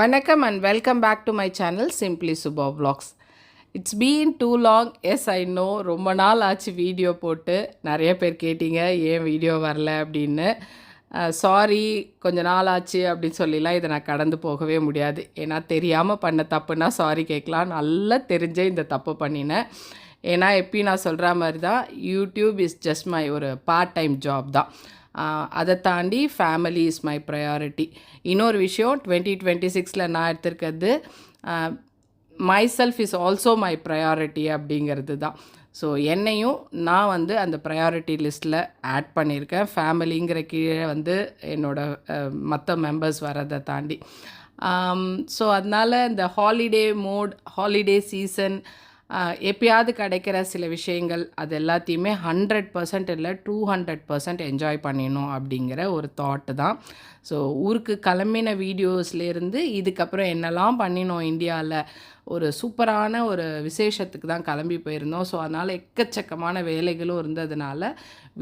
Vanakkam and welcome back to my channel Simply Subha Vlogs. It's been too long. Yes, I know. ரொம்ப நாள் ஆச்சு video போட்டு. நிறைய பேர் கேட்டீங்க ஏன் வீடியோ வரல அப்படின்னு. சாரி கொஞ்ச நாள் ஆச்சு அப்படின்னு சொல்லிலாம் இதை நான் கடந்து போகவே முடியாது. ஏன்னா தெரியாமல் பண்ண தப்புனா சாரி கேட்கலாம். நல்லா தெரிஞ்சே இந்த தப்பு பண்ணினேன். ஏன்னா எப்பயும் நான் சொல்கிற மாதிரி தான் யூடியூப் இஸ் ஜஸ்ட் மை ஒரு பார்ட் டைம் ஜாப் தான். அதை தாண்டி ஃபேமிலி இஸ் மை ப்ரையாரிட்டி. இன்னொரு விஷயம் 2026 நான் எடுத்திருக்கிறது myself is also my priority அப்படிங்கிறது தான். ஸோ என்னையும் நான் அந்த ப்ரையாரிட்டி லிஸ்ட்டில் ஆட் பண்ணியிருக்கேன். ஃபேமிலிங்கிற கீழே என்னோடய மற்ற மெம்பர்ஸ் வரதை தாண்டி. ஸோ அதனால் இந்த ஹாலிடே சீசன் எப்பயாவது கிடைக்கிற சில விஷயங்கள் அது எல்லாத்தையுமே 100% இல்லை 200% என்ஜாய் பண்ணிடணும் அப்படிங்கிற ஒரு தாட்டு தான். ஸோ ஊருக்கு கிளம்பின வீடியோஸ்லேருந்து இதுக்கப்புறம் என்னெல்லாம் பண்ணினோம் இந்தியாவில் ஒரு சூப்பரான ஒரு விசேஷத்துக்கு தான் கிளம்பி போயிருந்தோம். ஸோ அதனால் எக்கச்சக்கமான வேலைகளும் இருந்ததுனால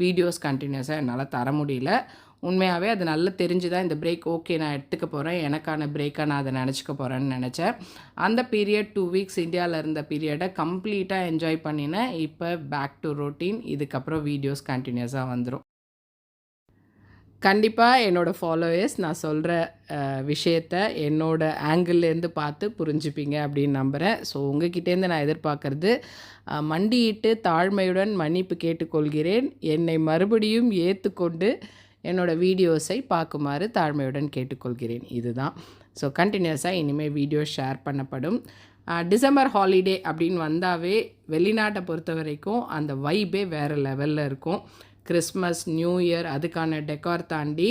வீடியோஸ் கண்டினியூஸாக என்னால் தர முடியல. உண்மையாகவே அது நல்லா தெரிஞ்சு தான் இந்த பிரேக் ஓகே நான் எடுத்துக்க போகிறேன், எனக்கான பிரேக்காக நான் அதை நினச்சிக்க போகிறேன்னு நினச்சேன். அந்த பீரியட் 2 வீக்ஸ் இந்தியாவில் இருந்த பீரியடை கம்ப்ளீட்டாக என்ஜாய் பண்ணினேன். இப்போ பேக் டு ரொட்டீன். இதுக்கப்புறம் வீடியோஸ் கண்டினியூஸாக வந்துடும். கண்டிப்பாக என்னோடய ஃபாலோவர்ஸ் நான் சொல்கிற விஷயத்தை என்னோடய ஆங்கிள்லேருந்து பார்த்து புரிஞ்சுப்பீங்க அப்படின்னு நம்புகிறேன். ஸோ உங்ககிட்டேருந்து நான் எதிர்பார்க்குறது மண்டியிட்டு தாழ்மையுடன் மன்னிப்பு கேட்டுக்கொள்கிறேன், என்னை மறுபடியும் ஏற்றுக்கொண்டு என்னோடய வீடியோஸை பார்க்குமாறு தாழ்மையுடன் கேட்டுக்கொள்கிறேன். இதுதான். ஸோ கண்டினியூஸாக இனிமேல் வீடியோ ஷேர் பண்ணப்படும். டிசம்பர் ஹாலிடே அப்படின்னு வந்தாவே வெளிநாட்டை பொறுத்த வரைக்கும் அந்த வைபே வேறு லெவலில் இருக்கும். கிறிஸ்மஸ், நியூ இயர், அதுக்கான டெக்கார் தாண்டி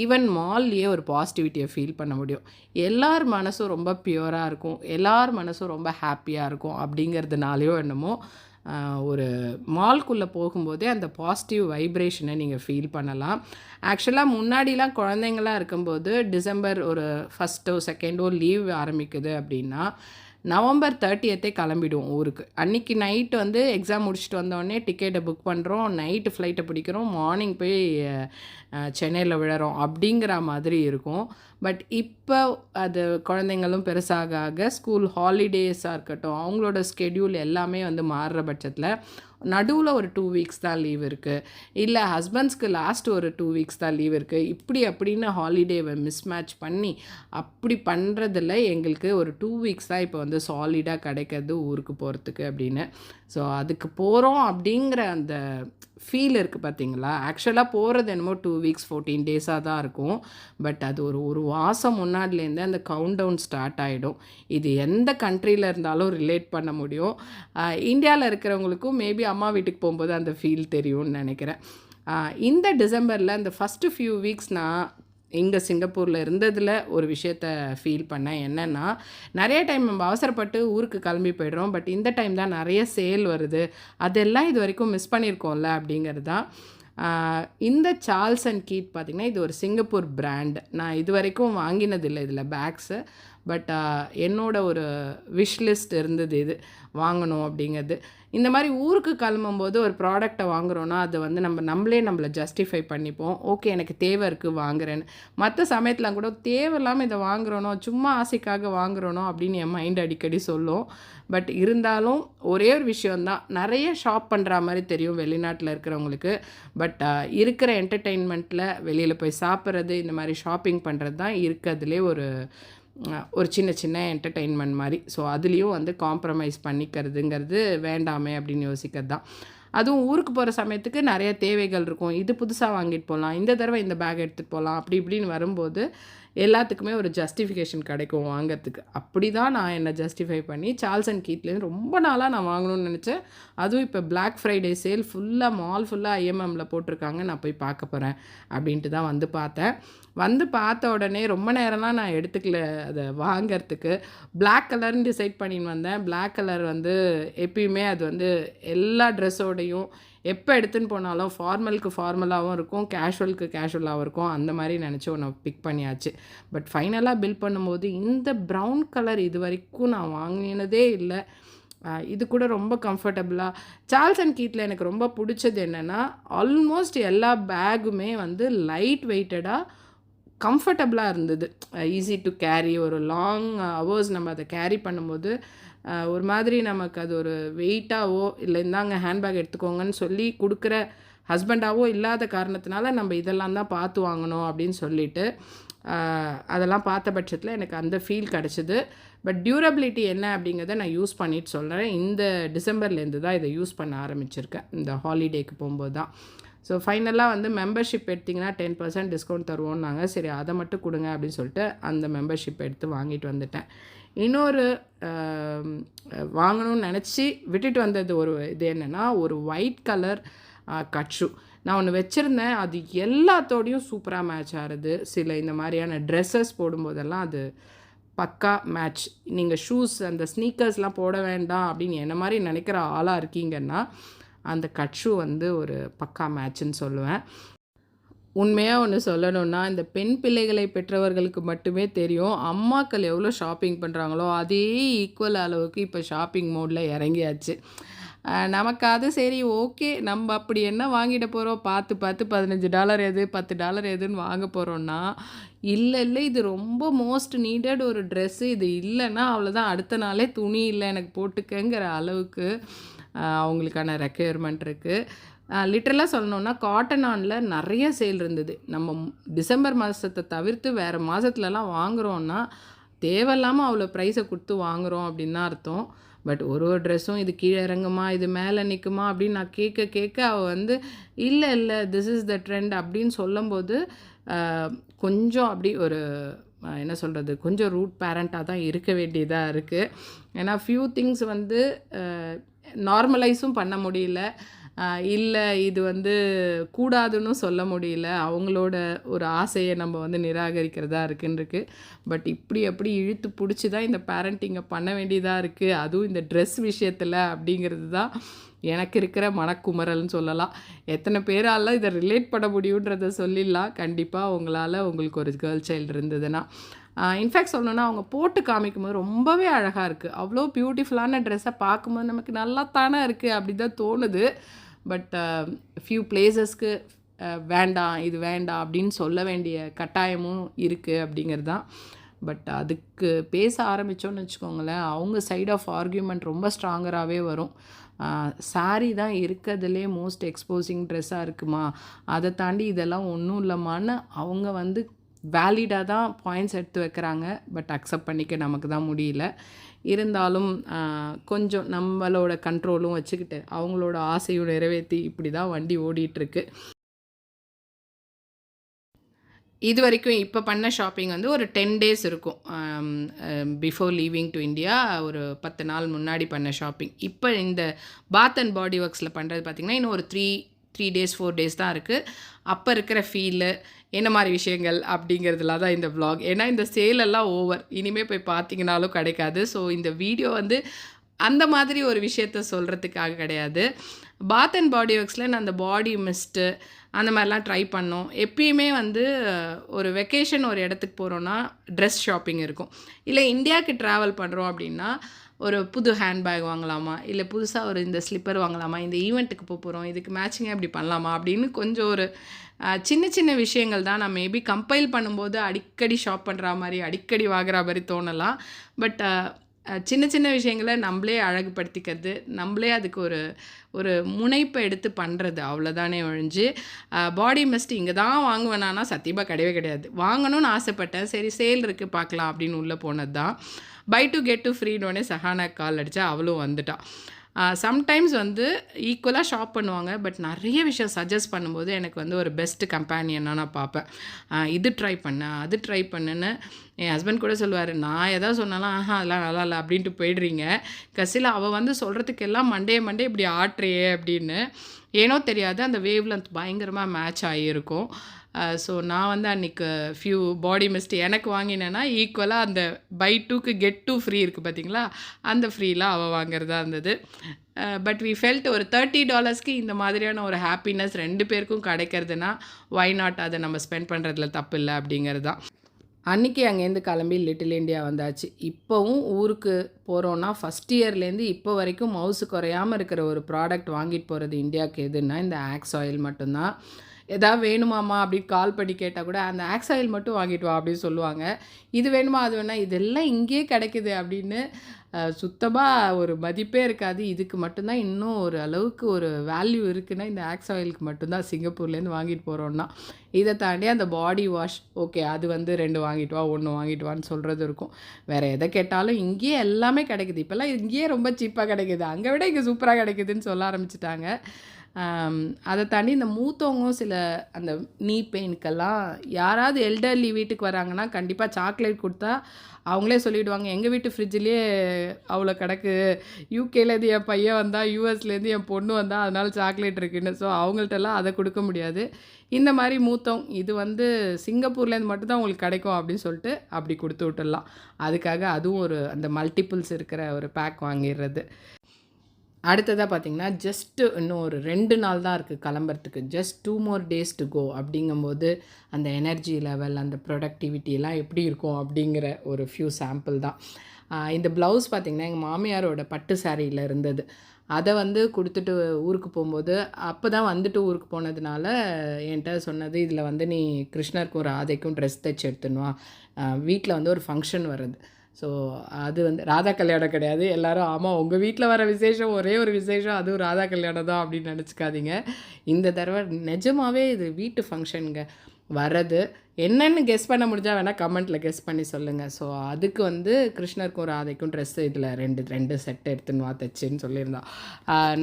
ஈவன் மால்லையே ஒரு பாசிட்டிவிட்டியை ஃபீல் பண்ண முடியும். எல்லார் மனசும் ரொம்ப பியூராக இருக்கும், எல்லார் மனசும் ரொம்ப ஹாப்பியாக இருக்கும். அப்படிங்கிறதுனாலையோ என்னமோ ஒரு மால்குள்ளே போகும்போதே அந்த பாசிட்டிவ் வைப்ரேஷனை நீங்கள் ஃபீல் பண்ணலாம். ஆக்சுவலாக முன்னாடிலாம் குழந்தைங்களாம் இருக்கும்போது டிசம்பர் ஒரு 1 or 2 லீவ் ஆரம்பிக்குது அப்படின்னா நவம்பர் 30 கிளம்பிடுவோம் ஊருக்கு. அன்றைக்கி நைட்டு எக்ஸாம் முடிச்சுட்டு வந்தோடனே டிக்கெட்டை புக் பண்ணுறோம், நைட்டு ஃப்ளைட்டை பிடிக்கிறோம், மார்னிங் போய் சென்னையில் விழறோம் அப்படிங்கிற மாதிரி இருக்கும். பட் இப்போ அது குழந்தைங்களும் பெருசாக ஸ்கூல் ஹாலிடேஸாக இருக்கட்டும், அவங்களோட ஸ்கெடியூல் எல்லாமே மாறுற பட்சத்தில் நடுவில் ஒரு 2 வீக்ஸ் தான் லீவ் இருக்குது, இல்லை ஹஸ்பண்ட்ஸ்க்கு லாஸ்ட் ஒரு 2 வீக்ஸ் தான் லீவ் இருக்குது. இப்படி அப்படின்னு ஹாலிடேவை மிஸ்மேட்ச் பண்ணி அப்படி பண்ணுறதில்ல. எங்களுக்கு ஒரு 2 வீக்ஸ் தான் இப்போ சாலிடாக கிடைக்கிறது ஊருக்கு போகிறதுக்கு அப்படின்னு. ஸோ அதுக்கு போகிறோம் அப்படிங்கிற அந்த ஃபீல் இருக்குது பார்த்தீங்களா. ஆக்சுவலாக போகிறது என்னமோ 2 வீக்ஸ் 14 டேஸாக தான் இருக்கும். பட் அது ஒரு மாதம் முன்னாடிலேருந்து அந்த கவுண்ட் டவுன் ஸ்டார்ட் ஆகிடும். இது எந்த கண்ட்ரியில் இருந்தாலும் ரிலேட் பண்ண முடியும். இந்தியாவில் இருக்கிறவங்களுக்கும் மேபி அம்மா வீட்டுக்கு போகும்போது அந்த ஃபீல் தெரியும்னு நினைக்கிறேன். இந்த டிசம்பரில் இந்த ஃபஸ்ட்டு ஃபியூ வீக்ஸ் நான் இங்கே சிங்கப்பூரில் இருந்ததில் ஒரு விஷயத்த ஃபீல் பண்ணேன். என்னென்னா, நிறைய டைம் நம்ம அவசரப்பட்டு ஊருக்கு கிளம்பி போய்ட்றோம். பட் இந்த டைம் தான் நிறைய சேல் வருது, அதெல்லாம் இது வரைக்கும் மிஸ் பண்ணியிருக்கோம்ல அப்படிங்கிறது தான். இந்த சார்ல்ஸ் அண்ட் கீத் பார்த்திங்கன்னா இது ஒரு சிங்கப்பூர் பிராண்ட். நான் இது வரைக்கும் வாங்கினதில்லை இதில் பேக்ஸு. பட் என்னோட ஒரு விஷ் லிஸ்ட் இருந்தது இது வாங்கணும் அப்படிங்கிறது. இந்த மாதிரி ஊருக்கு கிளம்பும்போது ஒரு ப்ராடக்டை வாங்குகிறோன்னா அது நம்மளை ஜஸ்டிஃபை பண்ணிப்போம். ஓகே எனக்கு தேவை இருக்குது வாங்குறேன்னு. மற்ற சமயத்தில் கூட தேவையில்லாமல் இதை வாங்குகிறோனோ, சும்மா ஆசைக்காக வாங்குகிறோனோ அப்படின்னு என் மைண்ட் அடிக்கடி சொல்லும். பட் இருந்தாலும் ஒரே ஒரு விஷயந்தான், நிறைய ஷாப் பண்ணுற மாதிரி தெரியும் வெளிநாட்டில் இருக்கிறவங்களுக்கு. பட் இருக்கிற என்டர்டெயின்மெண்ட்டில் வெளியில் போய் சாப்பிட்றது, இந்த மாதிரி ஷாப்பிங் பண்ணுறது தான் இருக்கிறதுலே ஒரு சின்ன என்டர்டெயின்மெண்ட் மாதிரி. ஸோ அதுலேயும் காம்ப்ரமைஸ் பண்ணிக்கிறதுங்கிறது வேண்டாமே அப்படின்னு யோசிக்கிறது தான். அதுவும் ஊருக்கு போகிற சமயத்துக்கு நிறைய தேவைகள் இருக்கும். இது புதுசாக வாங்கிட்டு போகலாம், இந்த தடவை இந்த பேக் எடுத்துகிட்டு போகலாம், அப்படி இப்படின்னு வரும்போது எல்லாத்துக்குமே ஒரு ஜஸ்டிஃபிகேஷன் கிடைக்கும் வாங்கிறதுக்கு. அப்படி தான் நான் என்னை ஜஸ்டிஃபை பண்ணி சார்ல்ஸ் அண்ட் கீத்லேருந்து ரொம்ப நாளாக நான் வாங்கணும்னு நினச்சேன். அதுவும் இப்போ பிளாக் ஃப்ரைடே சேல் மால் ஃபுல்லாக ஐஎம்எம்மில் போட்டிருக்காங்க, நான் போய் பார்க்க போகிறேன் அப்படின்ட்டு தான் பார்த்தேன். பார்த்த உடனே ரொம்ப நேரம்லாம் நான் எடுத்துக்கல அதை வாங்கிறதுக்கு. பிளாக் கலர்னு டிசைட் பண்ணின்னு வந்தேன். பிளாக் கலர் எப்பயுமே அது எல்லா ட்ரெஸ்ஸோடையும் எப்போ எடுத்துன்னு போனாலும் ஃபார்மலுக்கு ஃபார்மலாகவும் இருக்கும், கேஷுவலுக்கு கேஷுவலாகவும் இருக்கும். அந்த மாதிரி நினச்சி ஒன்று பிக் பண்ணியாச்சு. பட் ஃபைனலாக பில் பண்ணும்போது இந்த ப்ரௌன் கலர் இது வரைக்கும் நான் வாங்கினதே இல்லை. இது கூட ரொம்ப கம்ஃபர்டபுளாக. சார்ல்ஸ் அண்ட் கீத்தில் எனக்கு ரொம்ப பிடிச்சது என்னென்னா, ஆல்மோஸ்ட் எல்லா பேக்குமே லைட் வெயிட்டடாக கம்ஃபர்டபுளாக இருந்தது. Easy to carry. ஒரு லாங் ஹவர்ஸ் நம்ம அதை கேரி பண்ணும்போது ஒரு மாதிரி நமக்கு அது ஒரு வெயிட்டாவோ இல்லை இந்தாங்க ஹேண்ட்பேக் எடுத்துக்கோங்கன்னு சொல்லி கொடுக்குற ஹஸ்பண்டாவோ இல்லாத காரணத்தினால நம்ம இதெல்லாம் தான் பார்த்து வாங்கணும் அப்படின்னு சொல்லிட்டு அதெல்லாம் பார்த்த பட்சத்தில் எனக்கு அந்த ஃபீல் கிடச்சிது. பட் டியூரபிலிட்டி என்ன அப்படிங்கிறத நான் யூஸ் பண்ணிட்டு சொல்கிறேன். இந்த டிசம்பர்லேருந்து தான் இதை யூஸ் பண்ண ஆரம்பிச்சிருக்கேன், இந்த ஹாலிடேக்கு போகும்போது தான். ஸோ ஃபைனலாக வந்து மெம்பர்ஷிப் எடுத்திங்கன்னா 10% டிஸ்கவுண்ட் தருவோன்னாங்க. சரி அதை மட்டும் கொடுங்க அப்படின்னு சொல்லிட்டு அந்த மெம்பர்ஷிப் எடுத்து வாங்கிட்டு வந்துட்டேன். இன்னொரு வாங்கணும்னு நினச்சி விட்டுட்டு வந்தது ஒரு இது என்னென்னா, ஒரு ஒயிட் கலர் கட் ஷூ நான் ஒன்று வச்சுருந்தேன். அது எல்லாத்தோடையும் சூப்பராக மேட்ச் ஆகுது. சில இந்த மாதிரியான ட்ரெஸ்ஸஸ் போடும்போதெல்லாம் அது பக்கா மேட்ச். நீங்கள் ஷூஸ் அந்த ஸ்னீக்கர்ஸ்லாம் போட வேண்டாம் அப்படின்னு என்ன மாதிரி நினைக்கிற ஆளாக இருக்கீங்கன்னா அந்த கட் ஷூ வந்து ஒரு பக்கா மேட்ச்ன்னு சொல்லுவேன். உண்மையாக ஒன்று சொல்லணுன்னா, இந்த பெண் பிள்ளைகளை பெற்றவர்களுக்கு மட்டுமே தெரியும். அம்மாக்கள் எவ்வளோ ஷாப்பிங் பண்ணுறாங்களோ அதே ஈக்குவல் அளவுக்கு இப்போ ஷாப்பிங் மோடில் இறங்கியாச்சு. நமக்கு அது சரி ஓகே, நம்ம அப்படி என்ன வாங்கிட போகிறோம், பார்த்து பார்த்து $15 எது $10 எதுன்னு வாங்க போகிறோன்னா, இல்லை இது ரொம்ப மோஸ்ட் நீடட் ஒரு ட்ரெஸ்ஸு. இது இல்லைன்னா அவ்வளோதான், அடுத்த நாளே துணி இல்லை எனக்கு போட்டுக்கங்கிற அளவுக்கு அவங்களுக்கான ரெக்யர்மெண்ட் இருக்குது. லிட்ரலாக சொல்லணுன்னா காட்டன் ஆனில் நிறைய சேல் இருந்தது. நம்ம டிசம்பர் மாதத்தை தவிர்த்து வேறு மாதத்துலலாம் வாங்குகிறோன்னா தேவையில்லாமல் அவ்வளோ ப்ரைஸை கொடுத்து வாங்குகிறோம் அப்படின்னு தான் அர்த்தம். பட் ஒரு ட்ரெஸ்ஸும் இது கீழே இறங்குமா, இது மேலே நிற்குமா அப்படின்னு நான் கேட்க அவள் வந்து இல்லை திஸ் இஸ் த ட்ரெண்ட் அப்படின்னு சொல்லும்போது கொஞ்சம் அப்படி ஒரு என்ன சொல்கிறது, கொஞ்சம் ரூட் பேரண்ட்டாக தான் இருக்க வேண்டியதாக இருக்குது. ஏன்னா ஃபியூ திங்ஸ் வந்து நார்மலைஸும் பண்ண முடியல, இல்லை இது வந்து கூடாதுன்னு சொல்ல முடியல. அவங்களோட ஒரு ஆசையை நம்ம வந்து நிராகரிக்கிறதா இருக்குன்னு. பட் இப்படி அப்படி இழுத்து பிடிச்சி தான் இந்த பேரண்டிங்கை பண்ண வேண்டியதாக இருக்குது. அதுவும் இந்த ட்ரெஸ் விஷயத்தில் அப்படிங்கிறது தான் எனக்கு இருக்கிற மனக்குமரல்னு சொல்லலாம். எத்தனை பேரால் இதை ரிலேட் பண்ண முடியுன்றதை சொல்லிடலாம். கண்டிப்பாக உங்களுக்கு ஒரு கேர்ள் சைல்டு இருந்ததுன்னா. இன்ஃபேக்ட் சொல்லணுன்னா அவங்க போட்டு காமிக்கும்போது ரொம்பவே அழகாக இருக்குது. அவ்வளோ பியூட்டிஃபுல்லான ட்ரெஸ்ஸை பார்க்கும்போது நமக்கு நல்லா தானே இருக்குது அப்படி தான் தோணுது. பட் ஃபியூ பிளேசஸ்க்கு வேண்டாம் இது வேண்டாம் அப்படின்னு சொல்ல வேண்டிய கட்டாயமும் இருக்குது அப்படிங்கிறது தான். பட் அதுக்கு பேச ஆரம்பித்தோன்னு வச்சுக்கோங்களேன், அவங்க சைட் ஆஃப் ஆர்கியூமெண்ட் ரொம்ப ஸ்ட்ராங்கராகவே வரும். சாரீ தான் இருக்கிறதுலே மோஸ்ட் எக்ஸ்போசிங் ட்ரெஸ்ஸாக இருக்குமா, அதை தாண்டி இதெல்லாம் ஒன்றும் இல்லைம்மான்னு அவங்க வந்து வேலிடாக தான் பாயிண்ட்ஸ் எடுத்து வைக்கிறாங்க. பட் அக்செப்ட் பண்ணிக்க நமக்கு தான் முடியல. இருந்தாலும் கொஞ்சம் நம்மளோட கண்ட்ரோலும் வச்சுக்கிட்டு அவங்களோட ஆசையும் நிறைவேற்றி இப்படி தான் வண்டி ஓடிட்டுருக்கு. இது வரைக்கும் இப்போ பண்ண ஷாப்பிங் வந்து ஒரு 10 days இருக்கும். பிஃபோர் லீவிங் டு இந்தியா ஒரு 10 நாள் முன்னாடி பண்ண ஷாப்பிங். இப்போ இந்த பாத் அண்ட் பாடி ஒர்க்ஸில் பண்ணுறது பார்த்திங்கன்னா இன்னும் ஒரு 3 days 4 days தான் இருக்குது. அப்போ இருக்கிற ஃபீலு என்ன மாதிரி விஷயங்கள் அப்படிங்கிறதுல தான் இந்த vlog. ஏன்னா இந்த சேலெல்லாம் ஓவர், இனிமேல் போய் பார்த்தீங்கனாலும் கிடைக்காது. ஸோ இந்த வீடியோ வந்து அந்த மாதிரி ஒரு விஷயத்த சொல்கிறதுக்காக கிடையாது. பாத் அண்ட் பாடி ஒர்க்ஸில் நான் அந்த பாடி மிஸ்ட்டு அந்த மாதிரிலாம் ட்ரை பண்ணோம். எப்பயுமே வந்து ஒரு வெக்கேஷன் ஒரு இடத்துக்கு போகிறோன்னா ட்ரெஸ் ஷாப்பிங் இருக்கும். இல்லை இந்தியாவுக்கு ட்ராவல் பண்ணுறோம் அப்படின்னா ஒரு புது ஹேண்ட்பேக் வாங்கலாமா, இல்லை புதுசாக ஒரு இந்த ஸ்லிப்பர் வாங்கலாமா, இந்த ஈவெண்ட்டுக்கு போகிறோம் இதுக்கு மேட்சிங்காக இப்படி பண்ணலாமா அப்படின்னு கொஞ்சம் ஒரு சின்ன விஷயங்கள் தான். நான் மேபி கம்பைல் பண்ணும்போது அடிக்கடி ஷாப் பண்ணுற மாதிரி அடிக்கடி வாங்குற மாதிரி தோணலாம். பட் சின்ன விஷயங்களை நம்மளே அழகுபடுத்திக்கிறது, நம்மளே அதுக்கு ஒரு முனைப்பை எடுத்து பண்ணுறது, அவ்வளோதானே ஒழிஞ்சு பாடி மிஸ்ட் இங்கே தான் வாங்குவேனானா சத்தியமாக கிடையவே கிடையாது. வாங்கணும்னு ஆசைப்பட்டேன், சரி சேல் இருக்குது பார்க்கலாம் அப்படின்னு உள்ளே போனது தான். பை டு கெட் டு ஃப்ரீனோடனே சஹானா கால் அடித்தா அவளும் வந்துட்டாள். சம்டைம்ஸ் வந்து ஈக்குவலாக ஷாப் பண்ணுவாங்க. பட் நிறைய விஷயம் சஜஸ்ட் பண்ணும்போது எனக்கு வந்து ஒரு பெஸ்ட்டு கம்பேனியனாக நான் பார்ப்பேன். இது ட்ரை பண்ணேன் அது ட்ரை பண்ணுன்னு என் ஹஸ்பண்ட் கூட சொல்லுவார். நான் எதாவது சொன்னாலும் அதெல்லாம் நல்லா இல்லை அப்படின்ட்டு போயிடுறீங்க. கடைசியில் அவள் வந்து சொல்கிறதுக்கு எல்லாம் மண்டே இப்படி ஆட்டுறியே அப்படின்னு. ஏனோ தெரியாது அந்த வேவ் லென்த் பயங்கரமாக மேட்ச் ஆகியிருக்கும். ஸோ நான் வந்து அன்றைக்கி ஃபியூ பாடி மிஸ்ட் எனக்கு வாங்கினேன்னா ஈக்குவலாக அந்த பை 2க்கு கெட் 2 ஃப்ரீ இருக்குது பார்த்தீங்களா, அந்த ஃப்ரீலாம் அவள் வாங்குறதா இருந்தது. பட் வி ஃபெல்ட் ஒரு $30க்கு இந்த மாதிரியான ஒரு ஹாப்பினஸ் 2 பேருக்கும் கிடைக்கிறதுனா ஒய் நாட், அதை நம்ம ஸ்பெண்ட் பண்ணுறதுல தப்பு இல்லை அப்படிங்கிறது தான். அன்றைக்கி அங்கேருந்து கிளம்பி லிட்டில் இண்டியா வந்தாச்சு. இப்போவும் ஊருக்கு போகிறோன்னா ஃபஸ்ட் இயர்லேருந்து இப்போ வரைக்கும் மவுசு குறையாமல் இருக்கிற ஒரு ப்ராடக்ட் வாங்கிட்டு போகிறது இந்தியாவுக்கு எதுன்னா இந்த ஆக்ஸ் ஆயில் மட்டும்தான். எதாவது வேணுமாம்மா அப்படின்னு கால் பண்ணி கேட்டால் கூட அந்த ஆக்ஸ் ஆயில் மட்டும் வாங்கிட்டு வா அப்படின்னு சொல்லுவாங்க. இது வேணுமா அது வேணா இதெல்லாம் இங்கேயே கிடைக்குது அப்படின்னு சுத்தமாக ஒரு மதிப்பே இருக்காது. இதுக்கு மட்டும்தான் இன்னும் ஒரு அளவுக்கு ஒரு வேல்யூ இருக்குன்னா இந்த ஆக்ஸ் ஆயிலுக்கு மட்டும்தான் சிங்கப்பூர்லேருந்து வாங்கிட்டு போகிறோன்னா. இதை தாண்டி அந்த பாடி வாஷ் ஓகே அது வந்து 2 வாங்கிட்டு வா 1 வாங்கிட்டு வான்னு சொல்கிறது இருக்கும். வேறு எதை கேட்டாலும் இங்கேயே எல்லாமே கிடைக்குது. இப்போல்லாம் இங்கேயே ரொம்ப சீப்பாக கிடைக்குது, அங்கே விட இங்கே சூப்பராக கிடைக்குதுன்னு சொல்ல ஆரம்பிச்சிட்டாங்க. அதை தாண்டி இந்த மூத்தவங்களும் சில அந்த நீ பெயினுக்கெல்லாம் யாராவது எல்டர்லி வீட்டுக்கு வராங்கன்னா கண்டிப்பாக சாக்லேட் கொடுத்தா அவங்களே சொல்லிவிடுவாங்க, எங்கள் வீட்டு ஃப்ரிட்ஜ்லேயே அவ்வளோ கிடக்கு, யூகேலேருந்து என் பையன் வந்தால் யூஎஸ்லேருந்து என் பொண்ணு வந்தால் அதனால் சாக்லேட் இருக்குன்னு. ஸோ அவங்கள்ட்டெல்லாம் அதை கொடுக்க முடியாது. இந்த மாதிரி மூத்தவங்க இது வந்து சிங்கப்பூர்லேருந்து மட்டும்தான் உங்களுக்கு கிடைக்கும் அப்படின்னு சொல்லிட்டு அப்படி கொடுத்து விட்டுடலாம். அதுக்காக அதுவும் ஒரு அந்த மல்டிபிள்ஸ் இருக்கிற ஒரு பேக் வாங்கிடுறது. அடுத்ததாக பார்த்திங்கன்னா ஜஸ்ட்டு இன்னும் ஒரு 2 நாள் தான் இருக்குது கிளம்புறதுக்கு. Just 2 more days to go அப்படிங்கும்போது அந்த எனர்ஜி லெவல் அந்த ப்ரொடக்டிவிட்டியெல்லாம் எப்படி இருக்கும் அப்படிங்கிற ஒரு ஃபியூ சாம்பிள் தான். இந்த ப்ளவுஸ் பார்த்திங்கன்னா எங்கள் மாமியாரோட பட்டு சாரியில் இருந்தது. அதை வந்து கொடுத்துட்டு ஊருக்கு போகும்போது அப்போ தான் வந்துட்டு ஊருக்கு போனதுனால என்கிட்ட சொன்னது, இதில் வந்து நீ கிருஷ்ணருக்கும் ராதைக்கும் ட்ரெஸ் தைச்சி எடுத்துனுவா, வீட்டில் வந்து ஒரு ஃபங்க்ஷன் வருது. ஸோ அது வந்து ராதா கல்யாணம் கிடையாது. எல்லோரும் ஆமாம் உங்கள் வீட்டில் வர விசேஷம் ஒரே ஒரு விசேஷம், அதுவும் ராதா கல்யாணம் தான் அப்படின்னு நினச்சிக்காதீங்க. இந்த தடவை நிஜமாகவே இது வீட்டு ஃபங்க்ஷனுங்க வர்றது. என்னென்னு கெஸ் பண்ண முடிஞ்சால் வேணால் கமெண்ட்டில் கெஸ் பண்ணி சொல்லுங்கள். ஸோ அதுக்கு வந்து கிருஷ்ணருக்கும் ராதைக்கும் ட்ரெஸ்ஸு இதில் ரெண்டு செட் எடுத்துன்னு வா தைச்சின்னு சொல்லியிருந்தோம்.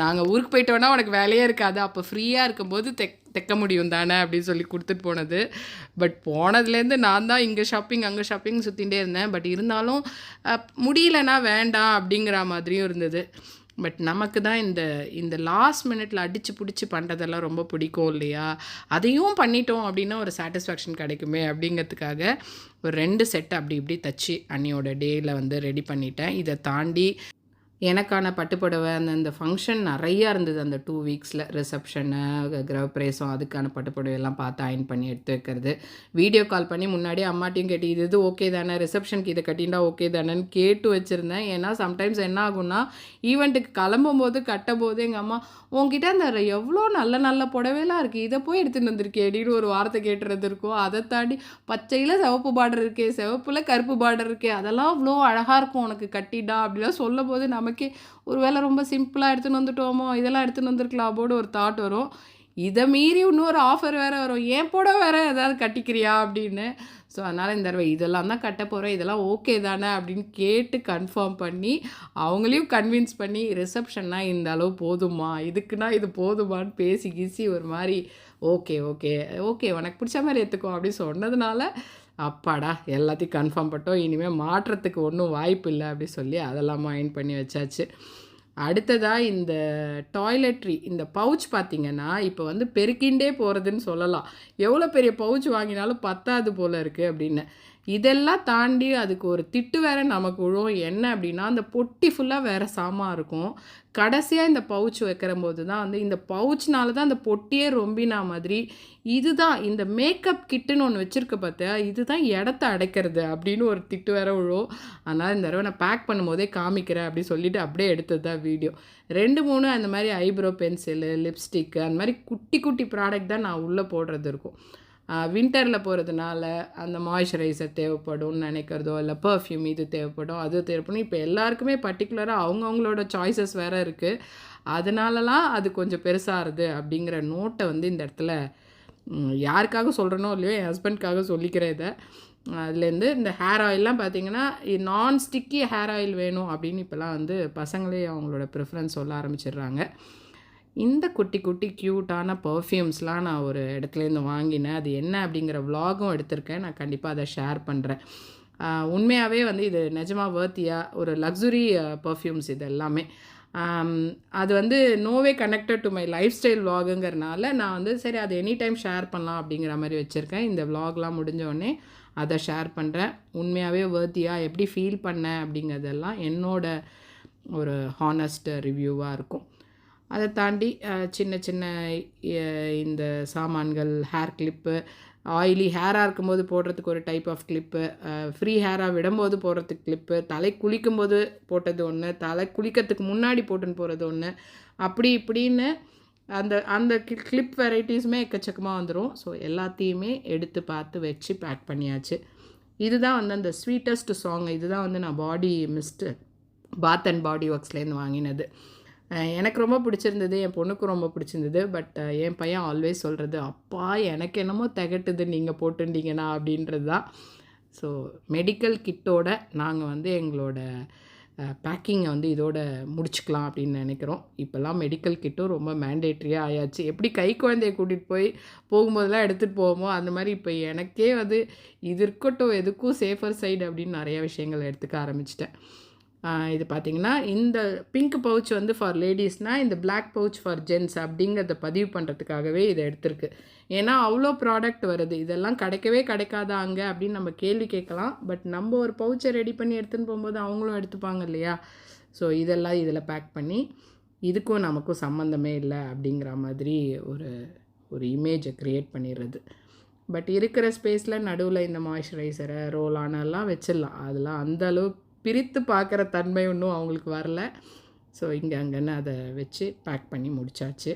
நாங்கள் ஊருக்கு போயிட்டோன்னா உனக்கு வேலையே இருக்காது, அப்போ ஃப்ரீயாக இருக்கும்போது தைக்க முடியும் தானே அப்படின்னு சொல்லி கொடுத்துட்டு போனது. பட் போனதுலேருந்து நான் தான் இங்கே ஷாப்பிங் அங்கே ஷாப்பிங் சுற்றிகிட்டே இருந்தேன். பட் இருந்தாலும் முடியலன்னா வேண்டாம் அப்படிங்கிற மாதிரியும் இருந்தது. பட் நமக்கு தான் இந்த லாஸ்ட் மினிட்ல அடித்து பிடிச்சி பண்ணுறதெல்லாம் ரொம்ப பிடிக்கும் இல்லையா? அதையும் பண்ணிட்டோம் அப்படின்னா ஒரு சாட்டிஸ்ஃபேக்ஷன் கிடைக்குமே அப்படிங்கிறதுக்காக ஒரு 2 செட் அப்படி இப்படி தச்சு அன்னியோட டேயில் வந்து ரெடி பண்ணிட்டேன். இதை தாண்டி எனக்கான பட்டுப்புடவை அந்த ஃபங்க்ஷன் நிறையா இருந்தது. அந்த 2 வீக்ஸில் ரிசப்ஷனு கிரகப்பிரவேசம் அதுக்கான பட்டுப்புடவையெல்லாம் பார்த்து அயன் பண்ணி எடுத்து வைக்கிறது. வீடியோ கால் பண்ணி முன்னாடியே அம்மாட்டையும் கேட்டு இது ஓகே தானே, ரிசப்ஷனுக்கு இதை கட்டிண்டா ஓகே தானேன்னு கேட்டு வச்சுருந்தேன். ஏன்னா சம்டைம்ஸ் என்ன ஆகும்னா ஈவெண்ட்டுக்கு கிளம்பும்போது கட்டும்போது எங்கள் அம்மா உங்ககிட்ட அந்த எவ்வளோ நல்ல நல்ல புடவைலாம் இருக்குது, இதை போய் எடுத்துகிட்டு வந்திருக்கே அப்படின்னு ஒரு வார்த்தை கேட்டுறது இருக்கும். அதை தாண்டி பச்சையில் சிவப்பு பார்டர் இருக்கே, சிவப்பில் கருப்பு பார்டர் இருக்கே, அதெல்லாம் அவ்வளோ அழகாக இருக்கும் உனக்கு கட்டிடா அப்படிலாம் சொல்லும் போது நமக்கே ஒரு வேளை ரொம்ப சிம்பிளாக எடுத்துன்னு வந்துட்டோமோ, இதெல்லாம் எடுத்துன்னு வந்திருக்கலாம் போடு ஒரு தாட் வரும். இதை மீறி இன்னொரு ஆஃபர் வேறு வரும், ஏன் போட வேறு ஏதாவது கட்டிக்கிறியா அப்படின்னு. ஸோ அதனால் இந்த தடவை இதெல்லாம் தான் கட்ட போகிறேன், இதெல்லாம் ஓகே தானே அப்படின்னு கேட்டு கன்ஃபார்ம் பண்ணி அவங்களையும் கன்வின்ஸ் பண்ணி ரிசப்ஷன்னா இந்த அளவு போதுமா, இதுக்குன்னா இது போதுமான்னு பேசி கீசி ஒரு மாதிரி ஓகே ஓகே ஓகே உனக்கு பிடிச்ச மாதிரி எடுத்துக்கோ அப்படின்னு சொன்னதுனால அப்பாடா எல்லாத்தையும் கன்ஃபார்ம் பண்ணிட்டோம், இனிமேல் மாற்றத்துக்கு ஒன்றும் வாய்ப்பு இல்லை அப்படி சொல்லி அதெல்லாம் அயன் பண்ணி வச்சாச்சு. அடுத்ததாக இந்த டாய்லெட்ரி இந்த பவுச் பார்த்திங்கன்னா இப்போ வந்து பெருக்கிண்டே போகிறதுன்னு சொல்லலாம். எவ்வளோ பெரிய பவுச் வாங்கினாலும் பத்தாது போல் இருக்குது அப்படின்னு. இதெல்லாம் தாண்டி அதுக்கு ஒரு திட்டு வேறு நமக்கு விழும். என்ன அப்படின்னா அந்த பொட்டி ஃபுல்லாக வேறு சாமான் இருக்கும். கடைசியாக இந்த பவுச் வைக்கிற போது தான் வந்து இந்த பவுச்னால தான் அந்த பொட்டியே ரொம்பினா மாதிரி இதுதான் இந்த மேக்கப் கிட்டுன்னு ஒன்று வச்சுருக்க பார்த்தா இதுதான் இடத்த அடைக்கிறது அப்படின்னு ஒரு திட்டு வேற விழும். அதனால் இந்த தடவை நான் பேக் பண்ணும்போதே காமிக்கிறேன் அப்படின்னு சொல்லிவிட்டு அப்படியே எடுத்தது தான் வீடியோ. 2-3 அந்த மாதிரி ஐப்ரோ பென்சிலு லிப்ஸ்டிக்கு அந்த மாதிரி குட்டி குட்டி ப்ராடக்ட் தான் நான் உள்ளே போடுறது இருக்கும். வின்டரில் போகிறதுனால அந்த மாய்ஸ்சரைசர் தேவைப்படும்னு நினைக்கிறதோ இல்லை பர்ஃப்யூம் இது தேவைப்படும் அது தேவைப்படும். இப்போ எல்லாருக்குமே பர்டிகுலராக அவங்கவுங்களோட சாய்ஸஸ் வேறு இருக்குது. அதனாலலாம் அது கொஞ்சம் பெருசாகுது அப்படிங்கிற நோட்டை வந்து இந்த இடத்துல யாருக்காக சொல்கிறனோ இல்லையோ என் ஹஸ்பண்ட்காக சொல்லிக்கிறேன் இதை. அதுலேருந்து இந்த ஹேர் ஆயிலெலாம் பார்த்திங்கன்னா நான் ஸ்டிக்கி ஹேர் ஆயில் வேணும் அப்படின்னு இப்போலாம் வந்து பசங்களே அவங்களோட ப்ரிஃபரன்ஸ் சொல்ல ஆரம்பிச்சிடுறாங்க. இந்த குட்டி குட்டி க்யூட்டான பர்ஃப்யூம்ஸ்லாம் நான் ஒரு இடத்துலேருந்து வாங்கினேன். அது என்ன அப்படிங்கிற விலாகும் எடுத்திருக்கேன். நான் கண்டிப்பாக அதை ஷேர் பண்ணுறேன். உண்மையாகவே வந்து இது நிஜமாக வர்த்தியாக ஒரு லக்ஸுரி பர்ஃப்யூம்ஸ் இது எல்லாமே. அது வந்து no way connected to my lifestyle விலாகுங்கிறனால நான் வந்து சரி அது எனி டைம் ஷேர் பண்ணலாம் அப்படிங்கிற மாதிரி வச்சுருக்கேன். இந்த விலாக்லாம் முடிஞ்சோடனே அதை ஷேர் பண்ணுறேன். உண்மையாகவே வர்த்தியாக எப்படி ஃபீல் பண்ணேன் அப்படிங்கிறதெல்லாம் என்னோட ஒரு ஹானஸ்ட் ரிவ்யூவாக இருக்கும். அதை தாண்டி சின்ன சின்ன இந்த சாமான்கள், ஹேர் கிளிப்பு, ஆயிலி ஹேராக இருக்கும்போது போடுறதுக்கு ஒரு டைப் ஆஃப் கிளிப்பு, ஃப்ரீ ஹேராக விடும்போது போடுறதுக்கு கிளிப்பு, தலை குளிக்கும்போது போட்டது ஒன்று, தலை குளிக்கிறதுக்கு முன்னாடி போட்டுன்னு போகிறது ஒன்று, அப்படி இப்படின்னு அந்த அந்த கிளிப் வெரைட்டிஸுமே எக்கச்சக்கமாக வந்துடும். ஸோ எல்லாத்தையுமே எடுத்து பார்த்து வச்சு பேக் பண்ணியாச்சு. இதுதான் வந்து அந்த ஸ்வீட்டஸ்ட் சாங். இதுதான் வந்து நான் பாடி மிஸ்ட்டு பாத் அண்ட் பாடி ஒர்க்ஸ்லேருந்து வாங்கினது. எனக்கு ரொம்ப பிடிச்சிருந்தது, என் பொண்ணுக்கும் ரொம்ப பிடிச்சிருந்தது. பட் என் பையன் ஆல்வேஸ் சொல்கிறது, அப்பா எனக்கு என்னமோ திகட்டுது நீங்கள் போட்டுட்டீங்கன்னா அப்படின்றது தான். ஸோ மெடிக்கல் கிட்டோட நாங்கள் வந்து எங்களோட பேக்கிங்கை வந்து இதோட முடிச்சுக்கலாம் அப்படின்னு நினைக்கிறோம். இப்போல்லாம் மெடிக்கல் கிட்டும் ரொம்ப மேண்டேட்ரியாக ஆயாச்சு. எப்படி கை குழந்தைய கூட்டிகிட்டு போகும்போதெல்லாம் எடுத்துகிட்டு போவோமோ அந்த மாதிரி இப்போ எனக்கே வந்து இது இருக்கட்டும், எதுக்கும் சேஃபர் சைடு அப்படின்னு நிறைய விஷயங்கள் எடுத்துக்க ஆரம்பிச்சிட்டேன். இது பார்த்திங்கன்னா இந்த பிங்க் பவுச் வந்து ஃபார் லேடிஸ்னால், இந்த பிளாக் பவுச் ஃபார் ஜென்ஸ் அப்படிங்கிறத பதிவு பண்ணுறதுக்காகவே இதை எடுத்திருக்கு. ஏன்னா அவ்வளோ ப்ராடக்ட் வருது, இதெல்லாம் கிடைக்கவே கிடைக்காதா அங்கே அப்படின்னு நம்ம கேள்வி கேட்கலாம். பட் நம்ம ஒரு பவுச்சை ரெடி பண்ணி எடுத்துன்னு போகும்போது அவங்களும் எடுத்துப்பாங்க இல்லையா? ஸோ இதெல்லாம் இதில் பேக் பண்ணி இதுக்கும் நமக்கும் சம்மந்தமே இல்லை அப்படிங்கிற மாதிரி ஒரு இமேஜை க்ரியேட் பண்ணிடுறது. பட் இருக்கிற ஸ்பேஸில் நடுவில் இந்த மாய்ஸ்சரைசரை ரோலானெல்லாம் வச்சிடலாம். அதெல்லாம் அந்தளவு பிரித்து பார்க்குற தன்மை ஒன்றும் அவங்களுக்கு வரல. ஸோ இங்கே அங்கன்னு அதை வச்சு பேக் பண்ணி முடித்தாச்சு.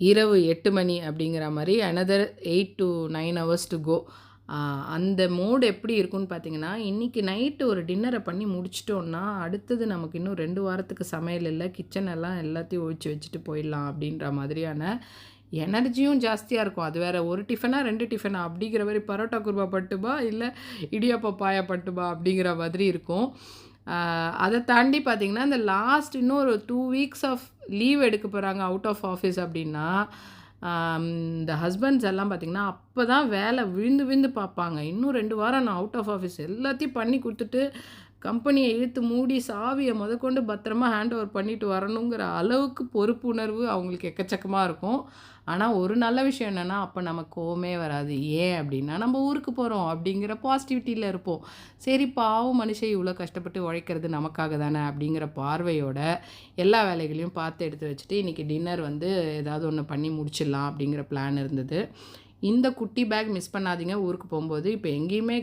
இரவு 8 மணி அப்படிங்கிற மாதிரி another 8 to 9 hours to go. அந்த மோடு எப்படி இருக்குன்னு பார்த்தீங்கன்னா, இன்றைக்கி நைட்டு ஒரு டின்னரை பண்ணி முடிச்சிட்டோன்னா அடுத்தது நமக்கு இன்னும் 2 வாரத்துக்கு சமையல் இல்லை, கிச்சனெல்லாம் எல்லாத்தையும் ஒழிச்சு வச்சுட்டு போயிடலாம் அப்படின்ற மாதிரியான எனர்ஜியும் ஜாஸ்தியாக இருக்கும். அது வேறு, ஒரு டிஃபனா 2 டிஃபனா அப்படிங்கிற மாதிரி, பரோட்டா குருமா பட்டுமா இல்லை இடியாப்ப பாயா பட்டுமா அப்படிங்கிற மாதிரி இருக்கும். அதை தாண்டி பார்த்திங்கன்னா இந்த லாஸ்ட் இன்னும் ஒரு 2 weeks ஆஃப் லீவ் எடுக்க போகிறாங்க அவுட் ஆஃப் ஆஃபீஸ் அப்படின்னா, இந்த ஹஸ்பண்ட்ஸ் எல்லாம் பார்த்திங்கன்னா அப்போ தான் வேலை விழுந்து விழுந்து பார்ப்பாங்க. இன்னும் 2 வாரம் நான் அவுட் ஆஃப் ஆஃபீஸ் எல்லாத்தையும் பண்ணி கொடுத்துட்டு கம்பெனியை இழுத்து மூடி சாவியை முதற்கொண்டு பத்திரமா ஹேண்ட் ஓவர் பண்ணிட்டு வரணுங்கிற அளவுக்கு பொறுப்புணர்வு அவங்களுக்கு எக்கச்சக்கமாக இருக்கும். ஆனால் ஒரு நல்ல விஷயம் என்னென்னா, அப்போ நமக்கு கோவமே வராது. ஏன் அப்படின்னா, நம்ம ஊருக்கு போகிறோம் அப்படிங்கிற பாசிட்டிவிட்டியில் இருப்போம். சரி பாவம் மனுஷன் இவ்வளோ கஷ்டப்பட்டு உழைக்கிறது நமக்காக தானே அப்படிங்கிற பார்வையோட எல்லா வேலைகளையும் பார்த்து எடுத்து வச்சுட்டு இன்றைக்கி டின்னர் வந்து ஏதாவது ஒன்று பண்ணி முடிச்சிடலாம் அப்படிங்கிற பிளான் இருந்தது. இந்த குட்டி பேக் மிஸ் பண்ணாதீங்க ஊருக்கு போகும்போது. இப்போ எங்கேயுமே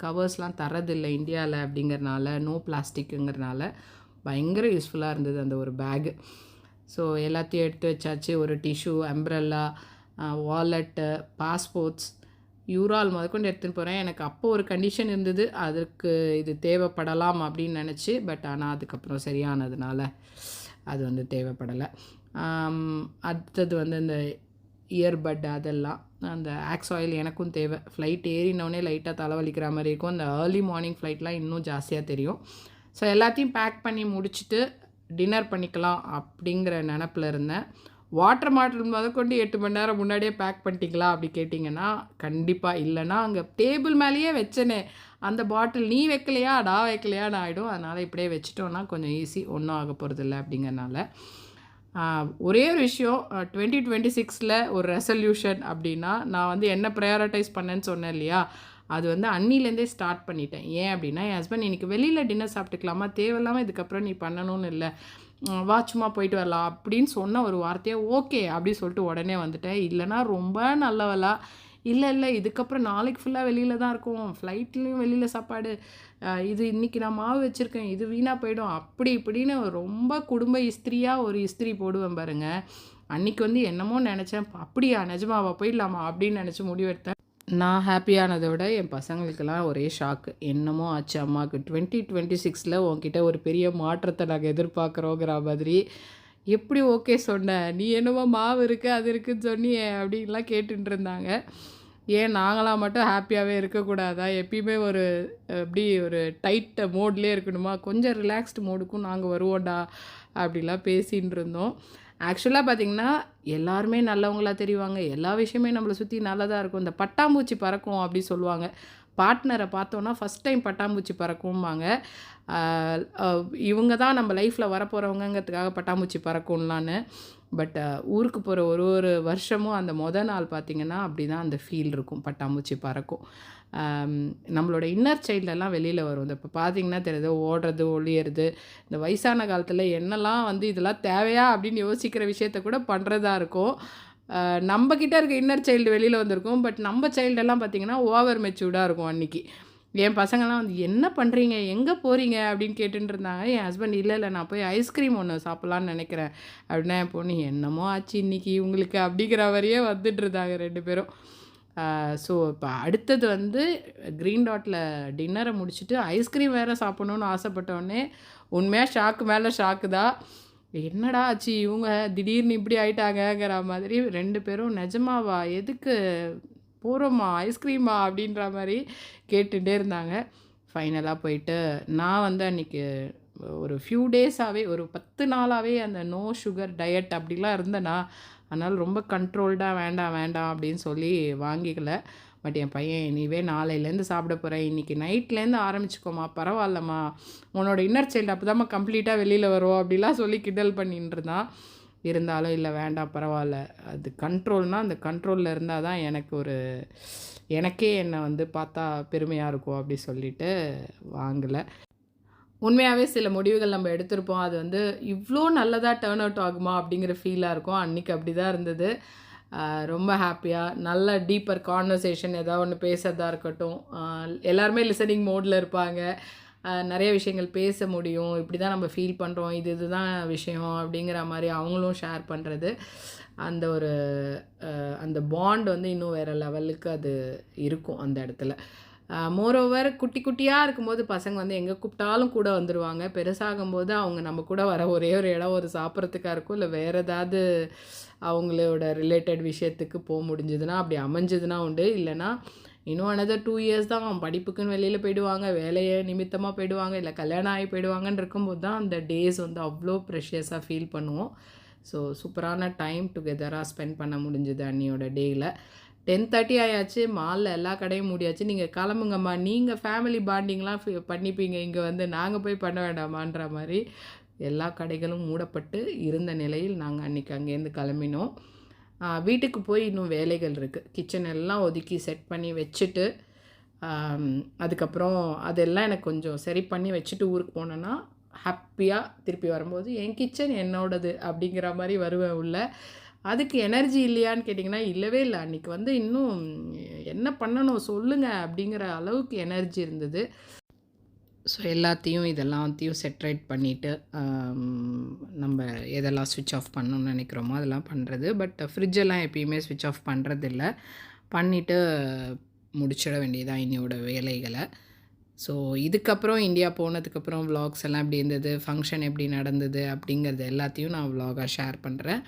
கவர்ஸ்லாம் தரதில்லை இந்தியாவில் அப்படிங்கிறனால, நோ பிளாஸ்டிக்குங்கிறனால பயங்கர யூஸ்ஃபுல்லாக இருந்தது அந்த ஒரு பேகு. ஸோ எல்லாத்தையும் எடுத்து வச்சாச்சு. ஒரு டிஷ்யூ, அம்ப்ரெல்லா, வாலெட்டு, பாஸ்போர்ட்ஸ், யூரால் முதற்கொண்டு எடுத்துகிட்டு போகிறேன். எனக்கு அப்போ ஒரு கண்டிஷன் இருந்தது, அதுக்கு இது தேவைப்படலாம் அப்படின்னு நினச்சி. பட் ஆனால் அதுக்கப்புறம் சரியானதுனால அது வந்து தேவைப்படலை. அடுத்தது வந்து இந்த இயர்பட், அதெல்லாம் அந்த ஆக்ஸ் ஆயில் எனக்கும் தேவை. ஃப்ளைட் ஏறினோடனே லைட்டாக தலைவலிக்கிற மாதிரி இருக்கும். அந்த ஏர்லி மார்னிங் ஃப்ளைட்லாம் இன்னும் ஜாஸ்தியாக தெரியும். ஸோ எல்லாத்தையும் பேக் பண்ணி முடிச்சுட்டு டின்னர் பண்ணிக்கலாம் அப்படிங்கிற நினப்பில் இருந்தேன். வாட்டர் பாட்டில் முதற்கொண்டு 8 மணி நேரம் முன்னாடியே பேக் பண்ணிட்டீங்களா அப்படி கேட்டிங்கன்னா கண்டிப்பாக இல்லைனா, அங்கே டேபிள் மேலேயே வச்சனே அந்த பாட்டில் நீ வைக்கலையா நான் வைக்கலையான்னு ஆகிடும். அதனால் இப்படியே வச்சுட்டோன்னா கொஞ்சம் ஈஸி, ஒன்றும் ஆக போகிறதில்ல அப்படிங்கிறனால. ஒரே ஒரு விஷயம், 2026 ஒரு ரெசல்யூஷன் அப்படின்னா, நான் வந்து என்ன ப்ரையாரிட்டைஸ் பண்ணேன்னு சொன்னேன் இல்லையா, அது வந்து அன்னிலேருந்தே ஸ்டார்ட் பண்ணிட்டேன். ஏன் அப்படின்னா, என் ஹஸ்பண்ட் இன்றைக்கி வெளியில் டின்னர் சாப்பிட்டுக்கலாமா, தேவையில்லாமல் இதுக்கப்புறம் நீ பண்ணணும்னு இல்லை, வா சும்மா போயிட்டு வரலாம் அப்படின்னு சொன்ன ஒரு வார்த்தையை ஓகே அப்படி சொல்லிட்டு உடனே வந்துட்டேன். இல்லைனா ரொம்ப நல்லவளா, இல்லை இதுக்கப்புறம் நாளைக்கு ஃபுல்லாக வெளியில் தான் இருக்கும், ஃப்ளைட்லேயும் வெளியில் சாப்பாடு, இது இன்றைக்கி நான் மாவு வச்சுருக்கேன், இது வீணாக போயிடும், அப்படி இப்படின்னு ரொம்ப குடும்ப இஸ்திரியாக ஒரு இஸ்திரி போடுவேன் பாருங்கள். அன்றைக்கி வந்து என்னமோ நினச்சேன், அப்படியா நிஜமாவா போயிடலாமா அப்படின்னு நினச்சி முடிவெடுத்தேன். நான் ஹாப்பியானதை விட என் பசங்களுக்கெல்லாம் ஒரே ஷாக்கு. என்னமோ ஆச்சு அம்மாவுக்கு, 2026 உன்கிட்ட ஒரு பெரிய மாற்றத்தை நாங்கள் எதிர்பார்க்குறோங்கிற மாதிரி. எப்படி ஓகே சொன்ன, நீ என்னமோ மாவு இருக்குது அது இருக்குதுன்னு சொன்னியே அப்படின்லாம் கேட்டுட்டு இருந்தாங்க. ஏன் நாங்களாம் மட்டும் ஹாப்பியாகவே இருக்கக்கூடாதா, எப்பயுமே ஒரு எப்படி ஒரு டைட் மோட்லேயே இருக்கணுமா, கொஞ்சம் ரிலாக்ஸ்டு மோடுக்கும் நாங்கள் வருவோண்டா அப்படிலாம் பேசின்னு இருந்தோம். ஆக்சுவலாக பார்த்திங்கன்னா எல்லாருமே நல்லவங்களாக தெரிவாங்க, எல்லா விஷயமே நம்மளை சுற்றி நல்லதாக இருக்கும். இந்த பட்டாம்பூச்சி பறக்கும் அப்படி சொல்லுவாங்க. பார்ட்னரை பார்த்தோன்னா ஃபஸ்ட் டைம் பட்டாம்பூச்சி பறக்கும்பாங்க. இவங்க தான் நம்ம லைஃப்பில் வரப்போகிறவங்கங்கிறதுக்காக பட்டாம்பூச்சி பறக்கும்லான்னு. பட் ஊருக்கு போகிற ஒரு ஒரு வருஷமும் அந்த நாள் பார்த்திங்கன்னா அப்படி தான் அந்த ஃபீல் இருக்கும், பட்டாம்பூச்சி பறக்கும். நம்மளோட இன்னர் சைல்டெல்லாம் வெளியில் வரும். இந்த இப்போ பார்த்திங்கன்னா தெரியுது, ஓடுறது ஒளியறது, இந்த வயசான காலத்தில் என்னெல்லாம் வந்து இதெல்லாம் தேவையா அப்படின்னு யோசிக்கிற விஷயத்த கூட பண்ணுறதா இருக்கும். நம்மக்கிட்ட இருக்க இன்னர் சைல்டு வெளியில் வந்திருக்கும். பட் நம்ம சைல்டெல்லாம் பார்த்திங்கன்னா ஓவர் மெச்சூர்டாக இருக்கும். அன்றைக்கி என் பசங்கள்லாம் வந்து என்ன பண்ணுறீங்க, எங்கே போகிறீங்க அப்படின்னு கேட்டுட்டு இருந்தாங்க. என் ஹஸ்பண்ட் இல்லை நான் போய் ஐஸ்கிரீம் ஒன்று சாப்பிட்லான்னு நினைக்கிறேன் அப்படின்னா, என் பொண்ணு என்னமோ ஆச்சு இன்றைக்கி உங்களுக்கு அப்படிங்கிற மாதிரியே வந்துட்டு இருந்தாங்க 2 பேரும். ஸோ இப்போ அடுத்தது வந்து க்ரீன் டாட்டில் டின்னரை முடிச்சுட்டு ஐஸ்கிரீம் வேறு சாப்பிட்ணுன்னு ஆசைப்பட்டோடனே உண்மையாக ஷாக்கு மேலே ஷாக்கு தான். என்னடா ஆச்சு இவங்க திடீர்னு இப்படி ஆயிட்டாங்கங்கிற மாதிரி 2 பேரும் நிஜமாவா எதுக்கு போகிறோமா ஐஸ்கிரீமா அப்படின்ற மாதிரி கேட்டுகிட்டே இருந்தாங்க. ஃபைனலாக போயிட்டு நான் வந்து அன்றைக்கி ஒரு ஃபியூ டேஸாகவே ஒரு 10 நாளாகவே அந்த நோ சுகர் டயட் அப்படிலாம் இருந்தேனா, அதனால் ரொம்ப கண்ட்ரோல்டாக வேண்டாம் வேண்டாம் அப்படின்னு சொல்லி வாங்கிக்கல. பட் என் பையன் இனிவே நாளையிலேருந்து சாப்பிட போகிறேன், இன்றைக்கி நைட்லேருந்து ஆரம்பிச்சிக்கோமா, பரவாயில்லம்மா, உன்னோட இன்னர் சைல்டு அப்போ தான்மா கம்ப்ளீட்டாக வெளியில் வரும் அப்படிலாம் சொல்லி கிண்டல் பண்ணிட்டு இருந்தான். இருந்தாலும் இல்லை வேண்டாம் பரவாயில்ல, அது கண்ட்ரோல்னால் அந்த கண்ட்ரோலில் இருந்தால் தான் எனக்கே என்னை வந்து பார்த்தா பெருமையாக இருக்கும் அப்படி சொல்லிட்டு வாங்கலை. உண்மையாகவே சில முடிவுகள் நம்ம எடுத்திருப்போம், அது வந்து இவ்வளோ நல்லதாக டேர்ன் அவுட் ஆகுமா அப்படிங்கிற ஃபீலாக இருக்கும். அன்றைக்கி அப்படி தான் இருந்தது. ரொம்ப ஹாப்பியாக நல்ல டீப்பர் கான்வர்சேஷன் ஏதாவது ஒன்று பேசுகிறதா இருக்கட்டும், எல்லாருமே லிசனிங் மோடில் இருப்பாங்க. நிறைய விஷயங்கள் பேச முடியும், இப்படி தான் நம்ம ஃபீல் பண்ணுறோம், இதுதான் விஷயம் அப்படிங்கிற மாதிரி அவங்களும் ஷேர் பண்ணுறது, அந்த பாண்ட் வந்து இன்னும் வேறு லெவலுக்கு அது இருக்கும் அந்த இடத்துல. மோரோவர் குட்டி குட்டியாக இருக்கும்போது பசங்க வந்து எங்கே கூப்பிட்டாலும் கூட வந்துடுவாங்க. பெருசாகும்போது அவங்க நம்ம கூட வர ஒரே ஒரு இடம் ஒரு சாப்பிட்றதுக்காக இருக்கும், இல்லை வேறு ஏதாவது அவங்களோட ரிலேட்டட் விஷயத்துக்கு போக முடிஞ்சதுன்னா அப்படி அமைஞ்சதுன்னா உண்டு. இல்லைனா இன்னும் அனதர் 2 இயர்ஸ் தான் அவன் படிப்புக்குன்னு வெளியில் போயிடுவாங்க, வேலையை நிமித்தமாக போயிடுவாங்க, இல்லை கல்யாணம் ஆகி போயிடுவாங்கன்னு இருக்கும்போது தான் அந்த டேஸ் வந்து அவ்வளோ ப்ரெஷியஸாக ஃபீல் பண்ணுவோம். ஸோ சூப்பரான டைம் டுகெதராக ஸ்பெண்ட் பண்ண முடிஞ்சுது அன்னியோட டேயில். 10:30 ஆயாச்சு, மாலில் எல்லா கடையும் மூடியாச்சு, நீங்கள் கிளம்புங்கம்மா, நீங்கள் ஃபேமிலி பாண்டிங்லாம் பண்ணிப்பீங்க, இங்கே வந்து நாங்கள் போய் பண்ண வேண்டாமான்ற மாதிரி எல்லா கடைகளும் மூடப்பட்டு இருந்த நிலையில் நாங்கள் அன்றைக்கி அங்கேருந்து கிளம்பினோம். வீட்டுக்கு போய் இன்னும் வேலைகள் இருக்குது, கிச்சன் எல்லாம் ஒதுக்கி செட் பண்ணி வச்சுட்டு, அதுக்கப்புறம் அதெல்லாம் எனக்கு கொஞ்சம் சரி பண்ணி வச்சுட்டு ஊருக்கு போனேன்னா ஹாப்பியாக திருப்பி வரும்போது என் கிச்சன் என்னோடது அப்படிங்கிற மாதிரி வருவேன் உள்ள. அதுக்கு எனர்ஜி இல்லையான்னு கேட்டிங்கன்னா இல்லவே இல்லை. அன்றைக்கி வந்து இன்னும் என்ன பண்ணணும் சொல்லுங்கள் அப்படிங்கிற அளவுக்கு எனர்ஜி இருந்தது. ஸோ இதெல்லாத்தையும் செட்ரைட் பண்ணிவிட்டு நம்ம எதெல்லாம் ஸ்விட்ச் ஆஃப் பண்ணணும்னு நினைக்கிறோமோ அதெல்லாம் பண்ணுறது. பட் ஃப்ரிட்ஜெல்லாம் எப்பயுமே ஸ்விட்ச் ஆஃப் பண்ணுறதில்ல, பண்ணிவிட்டு முடிச்சிட வேண்டியதான் இன்னையோட வேலைகளை. ஸோ இதுக்கப்புறம் இந்தியா போனதுக்கப்புறம் விலாக்ஸ் எல்லாம் எப்படி இருந்தது, ஃபங்க்ஷன் எப்படி நடந்தது அப்படிங்கிறது எல்லாத்தையும் நான் விலாகாக ஷேர் பண்ணுறேன்.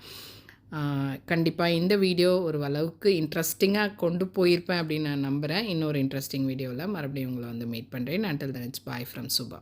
கண்டிப்பாக இந்த வீடியோ ஒரு அளவுக்கு இன்ட்ரெஸ்டிங்காக கொண்டு போயிருப்பேன் அப்படின்னு நான் நம்புகிறேன். இன்னொரு இன்ட்ரெஸ்டிங் வீடியோவில் மறுபடியும் உங்களை வந்து மீட் பண்ணுறேன். Until then it's bye from Subha.